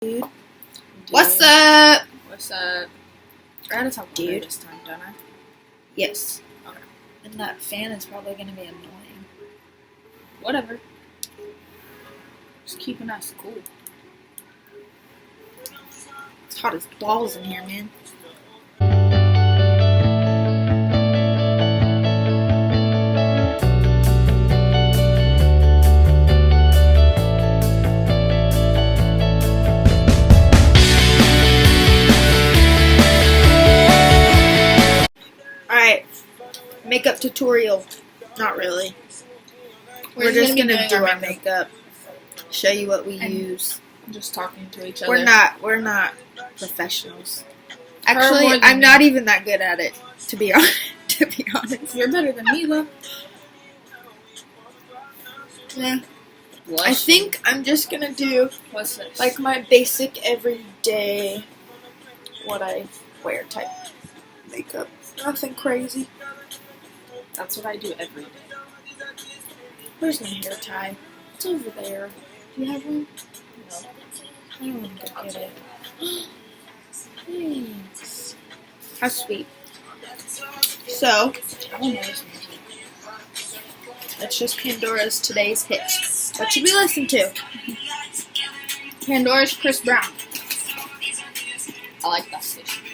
Dude. What's up? What's up? I gotta talk louder Dude. this time, don't I? Yes. Okay. And that fan is probably gonna be annoying. Whatever. Just keeping us cool. It's hot as balls in here, man. Alright. Makeup tutorial. Not really. We're just gonna do our makeup. Show you what we And use. Just talking to each other. We're not professionals. Her Actually, more than I'm me. not even that good at it, to be honest. You're better than me, though. Yeah. Blush. I think I'm just gonna do What's this? like my basic everyday what I wear type makeup. Nothing crazy. That's what I do every day. Where's my hair tie? It's over there. Do you have one? No. I don't want to go get it. Thanks. How sweet. So, I don't know this music. it's just Pandora's Today's Hits. What should we listen to? Pandora's Chris Brown. I like that station.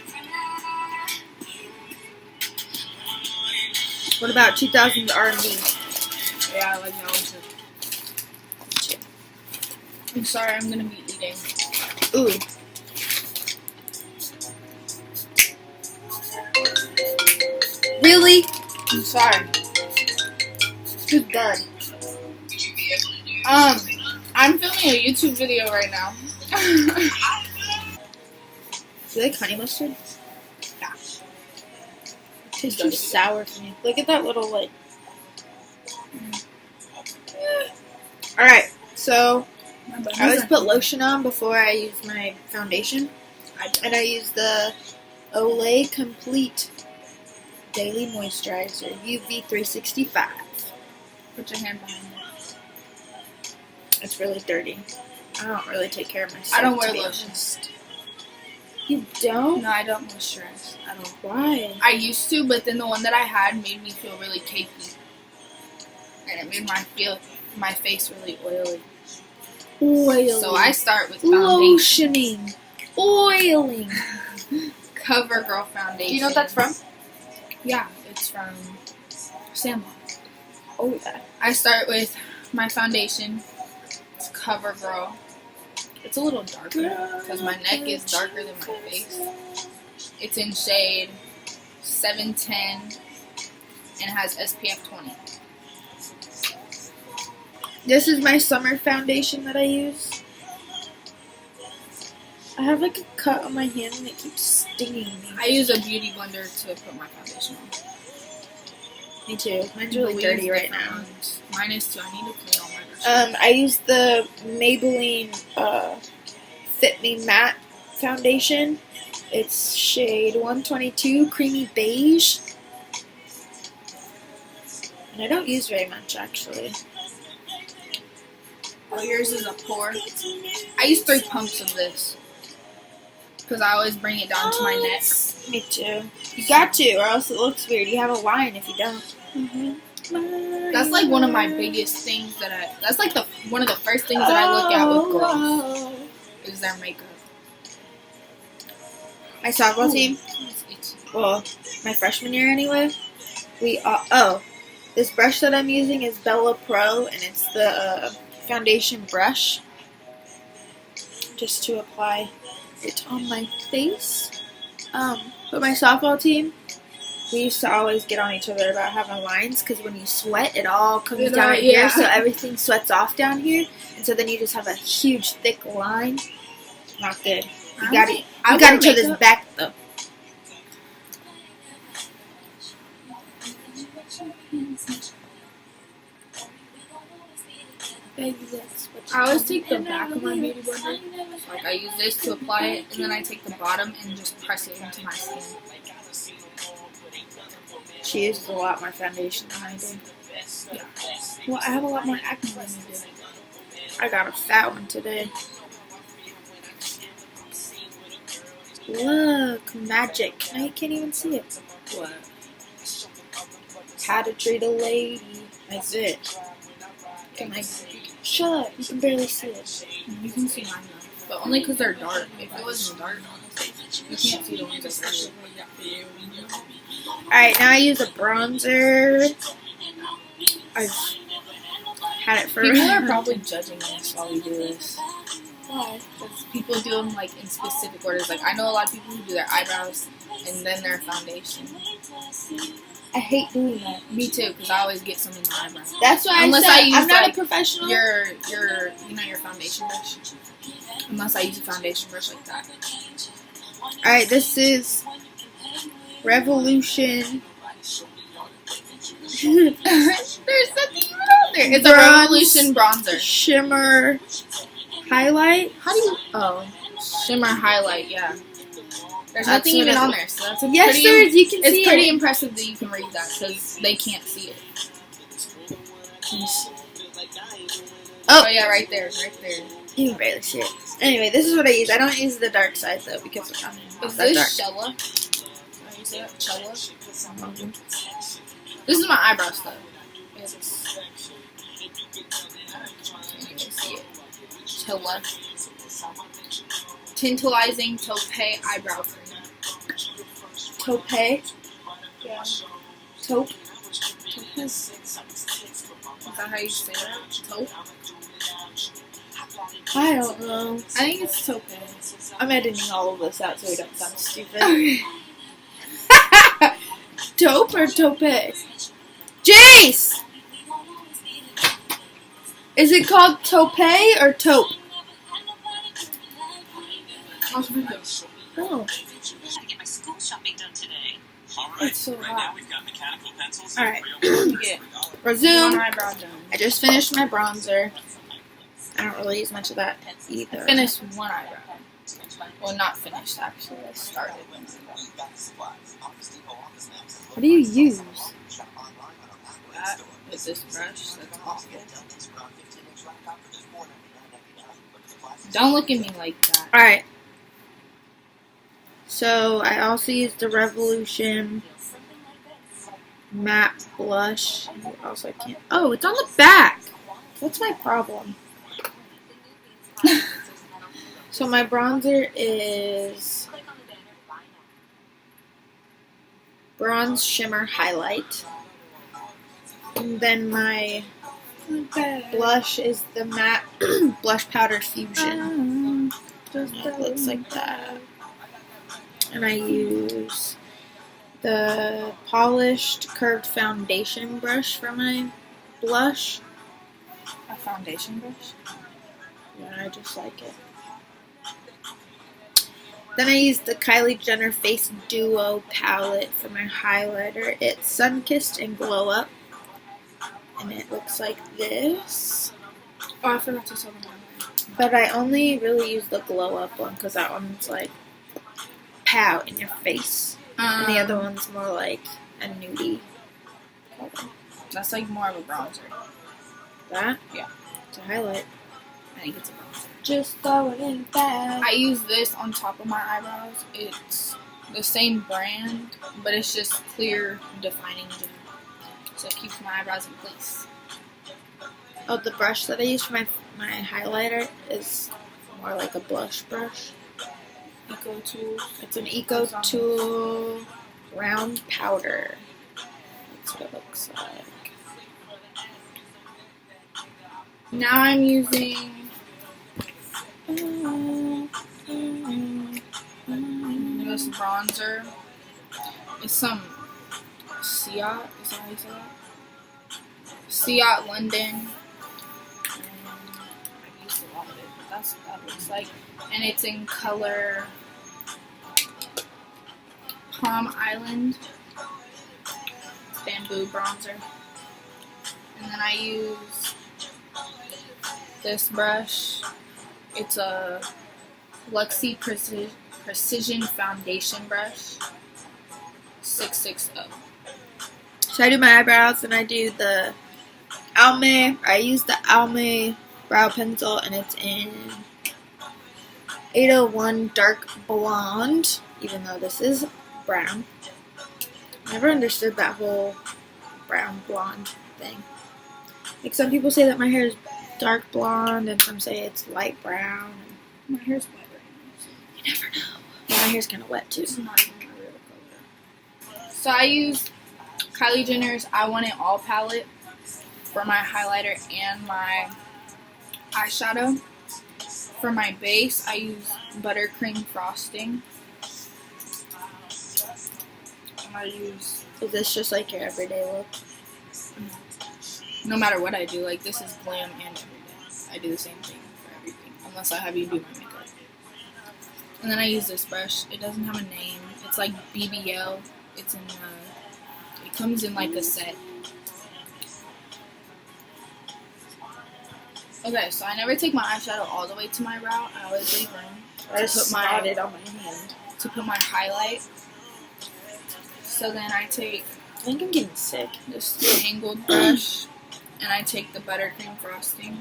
What about 2000s R&B? Yeah, I like that one too. I'm sorry, I'm gonna be eating. Ooh. Really? I'm sorry. Too good. I'm filming a YouTube video right now. Do you like honey mustard? Yeah. It tastes too sour for me. Look at that little, like... Alright, so I always put lotion on before I use my foundation. And I use the Olay Complete Daily Moisturizer UV 365. Put your hand behind it. It's really dirty. I don't really take care of myself. I don't wear to be lotion. honest. You don't? No, I don't moisturize. I don't. Why? I used to, but then the one that I had made me feel really cakey. And it made my face really oily. Oily. So I start with foundation. Lotioning. Oiling. CoverGirl foundation. Do you know what that's from? Yeah, it's from Sandlot. Oh, yeah. I start with my foundation. It's CoverGirl. It's a little darker because my neck is darker than my face. It's in shade 710 and it has SPF 20. This is my summer foundation that I use. I have like a cut on my hand and it keeps stinging me. I use a beauty blender to put my foundation on. Me too. Mine's really Louise dirty right different now. ones. Mine is too. I need to clean all my brushes. I use the Maybelline Fit Me Matte foundation. It's shade 122, creamy beige. And I don't use very much actually. Oh, yours is a pour. I use 3 pumps of this because I always bring it down to my neck. Me too. You got to, or else it looks weird. You have a line if you don't. That's like one of my biggest things that's like one of the first things that I look at with girls is their makeup. My softball team, It's well, my freshman year anyway, this brush that I'm using is Bella Pro, and it's the foundation brush, just to apply it on my face. But my softball team, we used to always get on each other about having lines, because when you sweat, it all comes down here, so everything sweats off down here, and so then you just have a huge, thick line. Not good. You got each other's back, though. I always take the back of my beauty blender. Like I use this to apply it, and then I take the bottom and just press it into my skin. She uses a lot more foundation than I do. Yeah. Well, I have a lot more acne than you do. I got a fat one today. Look, magic. I can't even see it. What? How to treat a lady. That's it. Can I? Shut up. You can barely see it. You can see mine though. But only because they're dark. If it wasn't dark, honestly, you can't see the ones that are Alright, now I use a bronzer. I've had it for People are probably judging us while we do this. Why? Because people do them like in specific orders. Like I know a lot of people who do their eyebrows and then their foundation. I hate doing that. Me too, because I always get some in my eyebrows. That's why Unless I I said use, I'm not like, a professional. Your foundation brush. Unless I use a foundation brush like that. Alright, this is Revolution. There's nothing even on there. It's a Bronze Revolution bronzer. Shimmer highlight. How do you? Oh, shimmer highlight. Yeah. There's That's nothing what even it- on there, so that's a Yes, pretty. there is. You can see It's pretty it. impressive that you can read that because they can't see it. Oh. Oh yeah, right there, right there. You can barely see it. Anyway, this is what I use. I don't use the dark side though because I'm not Is that dark. this Shella? Can I use that? Shella? This is my eyebrow stuff. It's. Can't even see it. Shella. Tantalizing taupe eyebrow cream. Taupe. Yeah. Taupe. Is that how you say that? Taupe? I don't know. I think it's taupe. I'm editing all of this out so we don't sound stupid. Okay. Taupe or taupe? Jace! Is it called taupe or taupe? Oh, to get my school shopping done today. it's so Right hot. now we've got mechanical pencils. Alright. Get Resume. one eyebrow done. I just finished my bronzer. I don't really use much of that either. Finished one eyebrow. Well, not finished actually. I started. What do you use? That with this brush. That's awful. Don't look at me like that. Alright. So, I also used the Revolution matte blush. Also, I can't. Oh, it's on the back. What's my problem? So, my bronzer is Bronze Shimmer Highlight. And then my blush is the matte blush powder fusion. And it looks like that. And I use the polished curved foundation brush for my blush. A foundation brush. Yeah, I just like it. Then I use the Kylie Jenner Face Duo palette for my highlighter. It's Sunkissed and Glow Up. And it looks like this. Oh, I forgot to tell them. But I only really use the Glow Up one because that one's like pow in your face. And the other one's more like a nudie color. That's like more of a bronzer. That? Yeah. It's a highlight. I think it's a bronzer. Just going in fast. I use this on top of my eyebrows. It's the same brand, but it's just clear defining gel. So it keeps my eyebrows in place. Oh, the brush that I use for my highlighter is more like a blush brush. Eco Tool. It's an Eco Tool round powder. That's what it looks like. Now I'm using this bronzer. It's some Ciat. Is that how you say that? Ciat London. I used a lot of it, but that's what that looks like. And it's in color Palm Island. It's bamboo bronzer. And then I use this brush. It's a Luxie Precision Foundation Brush. 660. So I do my eyebrows and I do the Almay. I use the Almay brow pencil and it's in 801 Dark Blonde, even though this is brown. Never understood that whole brown blonde thing. Like, some people say that my hair is dark blonde, and some say it's light brown. My hair's wet right now. You never know. Yeah, my hair's kind of wet too. It's not even my real color. So I use Kylie Jenner's I Want It All palette for my highlighter and my eyeshadow. For my base, I use buttercream frosting. And I use, Is this just like your everyday look? no matter what I do, like this is glam and everyday. I do the same thing for everything, unless I have you do my makeup. And then I use this brush. It doesn't have a name. It's like BBL. It's in it comes in like a set. Okay, so I never take my eyeshadow all the way to my brow. I always leave room I just put my- spotted on my hand. to put my highlight. So then I take I think I'm getting sick. this angled brush and I take the buttercream frosting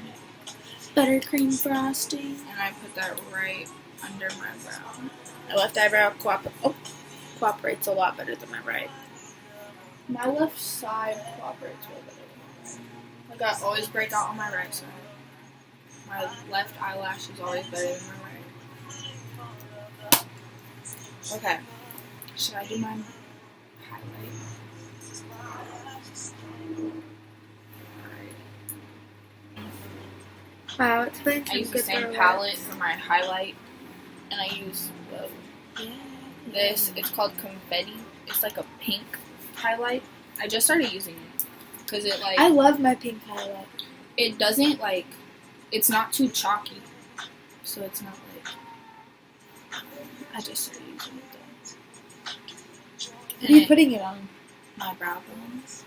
Buttercream frosting. and I put that right under my brow. My left eyebrow cooperates a lot better than my right. My left side cooperates way better than my right. Like I always break out on my right side. My left eyelash is always better than my right. Okay. Should I do my highlight? Wow, it's been I use the same palette for my highlight, and I use this. It's called Confetti. It's like a pink highlight. I just started using it because it I love my pink highlight. it doesn't like, it's not too chalky, so it's not like, I just started using it though. What are you putting it on? My brow bones.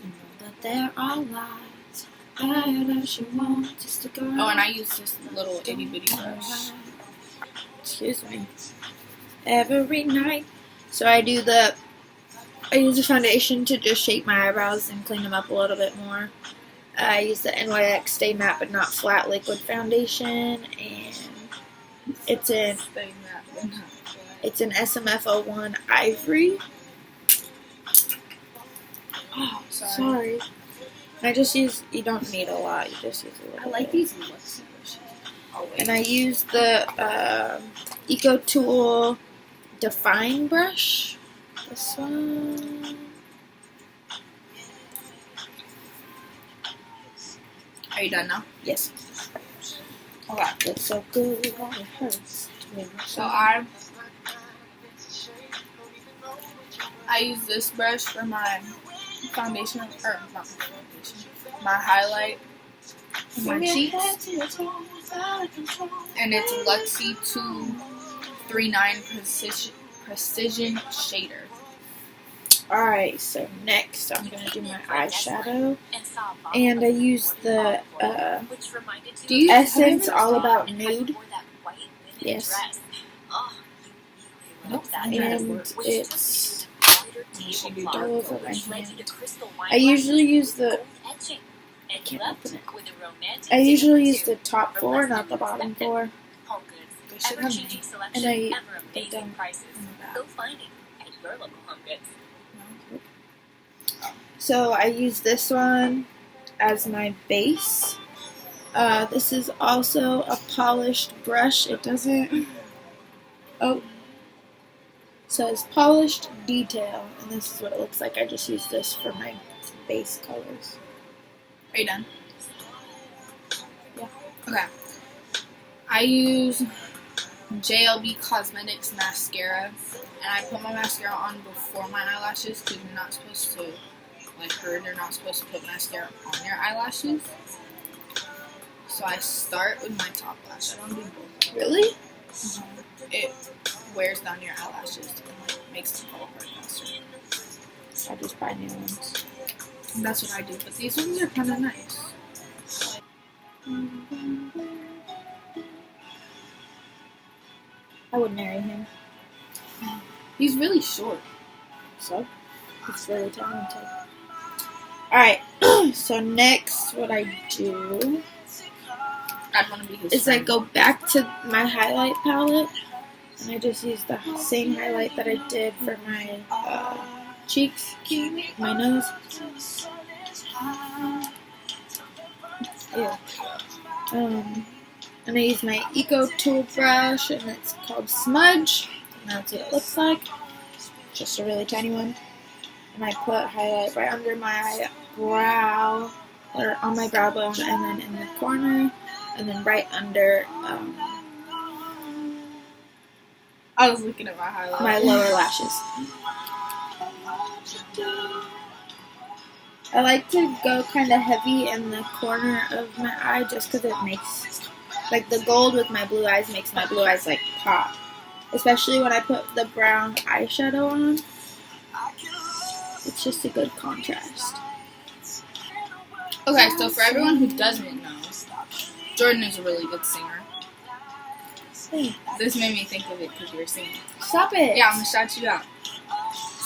You know that there are lies. I that you want just to go. Oh, and I use this little itty bitty brush. Excuse me. Every night. So I use the foundation to just shape my eyebrows and clean them up a little bit more. I use the NYX Stay Matte But Not Flat Liquid Foundation, and it's in SMF01 Ivory. Oh, sorry. Sorry. I just use, you don't need a lot, you just use a little I like bit. these looks brushes. Oh, wait. And I use the Eco Tool Define brush. This one. Are you done now? Yes. Okay. Looks so good while it hurts. So I use this brush for my foundation, or not my foundation, my highlight, and my cheeks, and it's Luxie 239 Precision Shader. Alright, so next I'm going to do my eyeshadow. And I use the Do you Essence All About Nude. Yes. Nope. And it's She do all dark over my colors. hand. I usually use the I usually use the top four, not the bottom four. They should have names. And I put them Go find it at your local Home Goods. So I use this one as my base. This is also a polished brush. It doesn't. Oh. Says polished detail, and this is what it looks like. I just use this for my base colors. Are you done? Yeah. Okay. I use JLB Cosmetics mascara, and I put my mascara on before my eyelashes because you're not supposed to, they're not supposed to put mascara on your eyelashes. So I start with my top lash. I don't do both. Really? It wears down your eyelashes and makes them fall apart faster. I just buy new ones. And that's what I do. But these ones are kind of nice. I would marry him. He's really short. So, he's really talented. Alright, So next, what I do I'd want to be his is I friend. go back to my highlight palette, and I just use the same highlight that I did for my cheeks, my nose. Yeah. And I use my Eco Tool brush, and it's called Smudge. And that's what it looks like. Just a really tiny one. And I put highlight right under my brow, or on my brow bone, and then in the corner, and then right under I was looking at my highlight. my lower lashes. I like to go kind of heavy in the corner of my eye just because it makes, like, the gold with my blue eyes makes my blue eyes, like, pop. Especially when I put the brown eyeshadow on. It's just a good contrast. Okay, so for everyone who doesn't know, Jordan is a really good singer. Hey, This made me think of it because you were singing. stop it! Yeah, I'm gonna shout you out.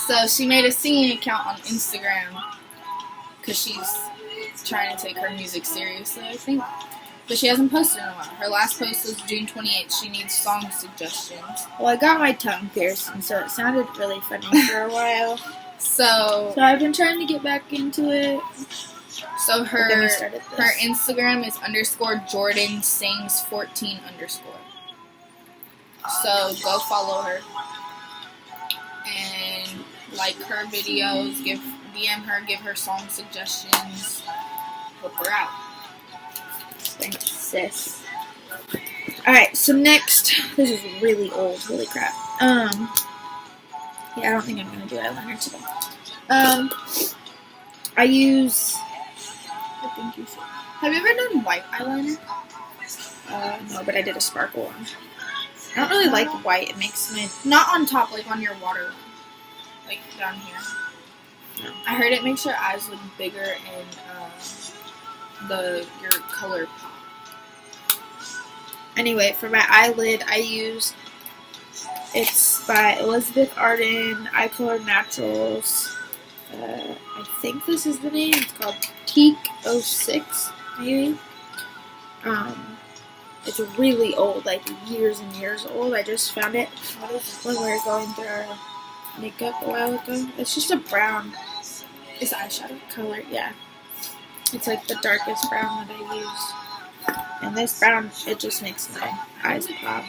So she made a singing account on Instagram because she's trying to take her music seriously, I think. But she hasn't posted in a while. Her last post was June 28th. She needs song suggestions. Well, I got my tongue pierced, and so it sounded really funny for a while. So So I've been trying to get back into it. So But then we her started this. her Instagram is _Jordan sings 14 _. So go follow her and like her videos, DM her, give her song suggestions, help her out. Thanks, sis. Alright, so next, this is really old, holy crap. Yeah, I don't think I'm gonna do eyeliner today. I use, I think you should. Have you ever done white eyeliner? no, but I did a sparkle one. I don't really like white, it makes my, Not on top, like on your waterline. Like down here. No. I heard it makes your eyes look bigger and your color pop. anyway, for my eyelid, I use, it's by Elizabeth Arden, Eye Color Naturals. I think this is the name. It's called Teak 06, maybe. It's really old, like years and years old. I just found it when we were going through our makeup a while ago. It's just a brown It's eyeshadow. color, yeah. It's like the darkest brown that I use. And this brown, it just makes my eyes pop.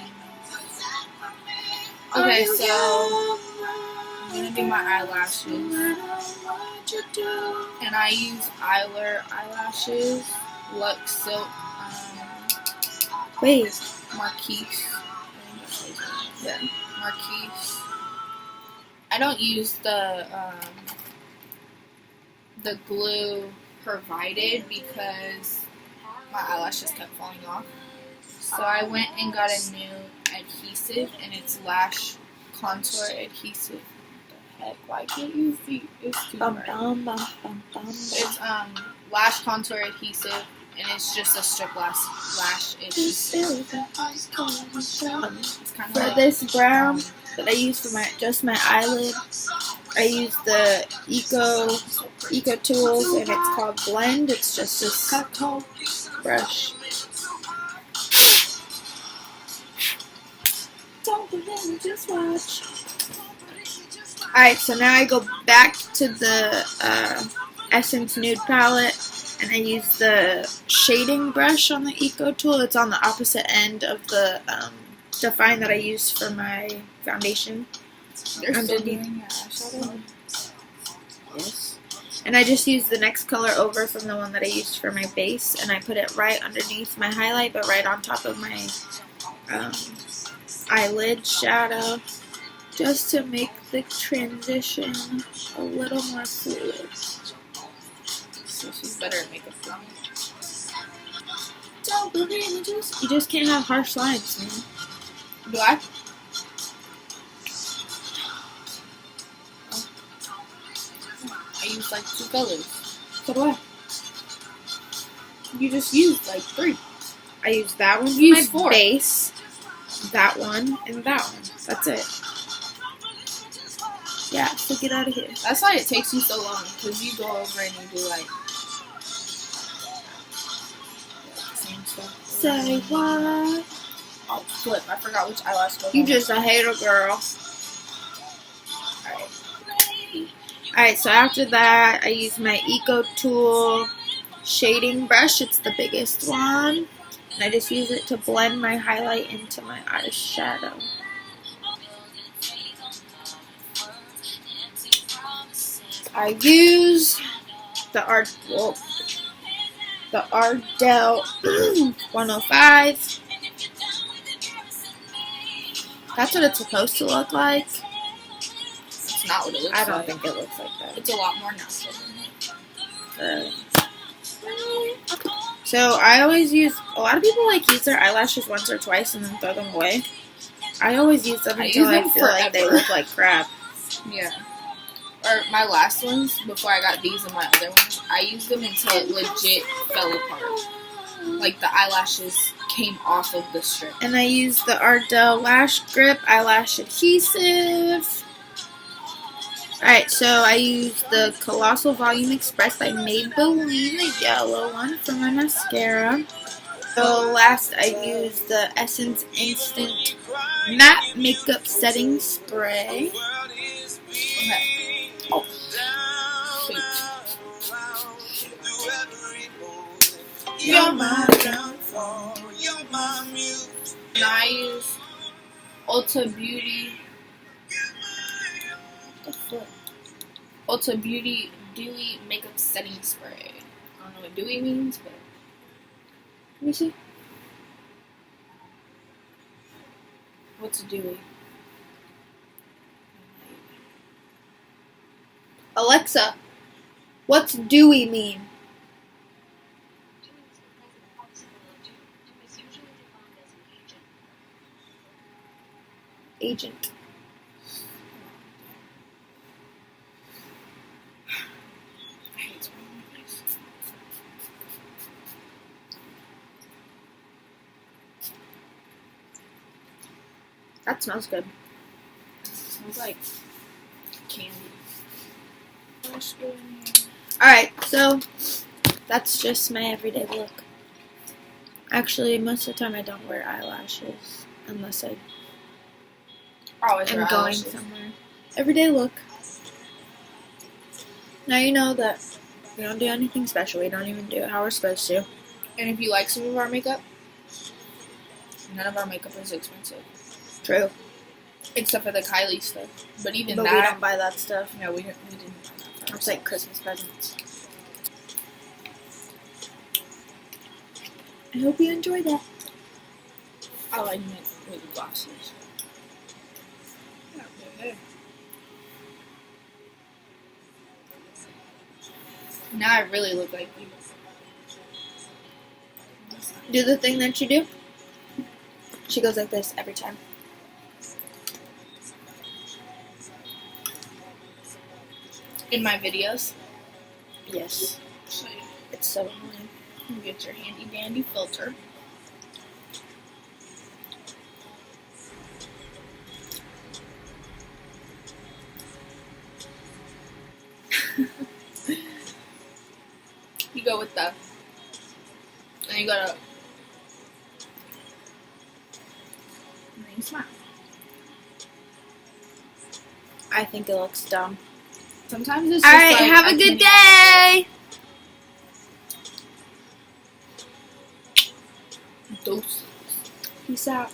Okay, so I'm gonna do my eyelashes. And I use Eyler eyelashes, Lux Silk, Wait, Marquise. yeah. Marquise. I don't use the glue provided because my eyelashes kept falling off. So I went and got a new adhesive, and it's lash contour adhesive. What the heck? Why can't you see? It's too Bum, bright. bum, bum, bum, bum. It's lash contour adhesive, and it's just a strip lash adhesive. It's kind For of this brown that I use for my eyelid, I use the Eco Tools, and it's called Blend. It's just this brush. Don't believe, just watch. Alright, so now I go back to the Essence Nude palette, and I use the shading brush on the Eco Tool. It's on the opposite end of the Define that I use for my foundation. They're still underneath. doing your eyeshadow. Yes. And I just use the next color over from the one that I used for my base, and I put it right underneath my highlight, but right on top of my eyelid shadow, just to make the transition a little more fluid. So she's better at makeup than me. Don't believe me, you just can't have harsh lines, man. Do I? I use like 2 colors. So do I. You just used like 3. I use that one for You my used 4. base, that one, and that one. That's it. Yeah, so get out of here. That's why it takes you so long, because you go over and you do like and stuff. Say what? Oh, flip. I forgot which eyelash goes You on. just a hater, girl. Alright. Alright, so after that, I use my Eco Tool shading brush. It's the biggest one. And I just use it to blend my highlight into my eyeshadow. I use the Ardell 105. That's what it's supposed to look like. It's not what it looks I like. don't think it looks like that. It's a lot more natural than that. So I always use, a lot of people like use their eyelashes once or twice and then throw them away. I always use them I until use I them feel like they forever. look like crap. Yeah. Or my last ones, before I got these and my other ones, I used them until it legit fell apart. Like the eyelashes came off of the strip. And I use the Ardell Lash Grip Eyelash Adhesive. Alright, so I use the Colossal Volume Express by Maybelline, the yellow one, for my mascara. So last I use the Essence Instant Matte Makeup Setting Spray. Okay. Oh. Shoot. You're my downfall. You're my muse. And I use Ulta Beauty. What the fuck? Ulta Beauty Dewy Makeup Setting Spray. I don't know what dewy means, but let me see. What's dewy? Alexa, what's dewy mean? Agent. I hate smelling this. That smells good. It smells like candy. Alright, so that's just my everyday look. Actually, most of the time I don't wear eyelashes unless I Always am wear going eyelashes. somewhere. Everyday look. Now you know that we don't do anything special. We don't even do it how we're supposed to. And if you like some of our makeup, none of our makeup is expensive. True. Except for the Kylie stuff. But even But we that, don't buy that stuff. no, we didn't buy that for It's like ourselves. Christmas presents. I hope you enjoy that. I like mint with glasses. Now I really look like you. Do the thing that you do. She goes like this every time. In my videos, Yes. so It's so annoying. you get your handy dandy filter. You go with the, and you gotta, and then you smile. I think it looks dumb. Sometimes it's just Alright, like, have I a good can't day! even- Deuce. Peace out.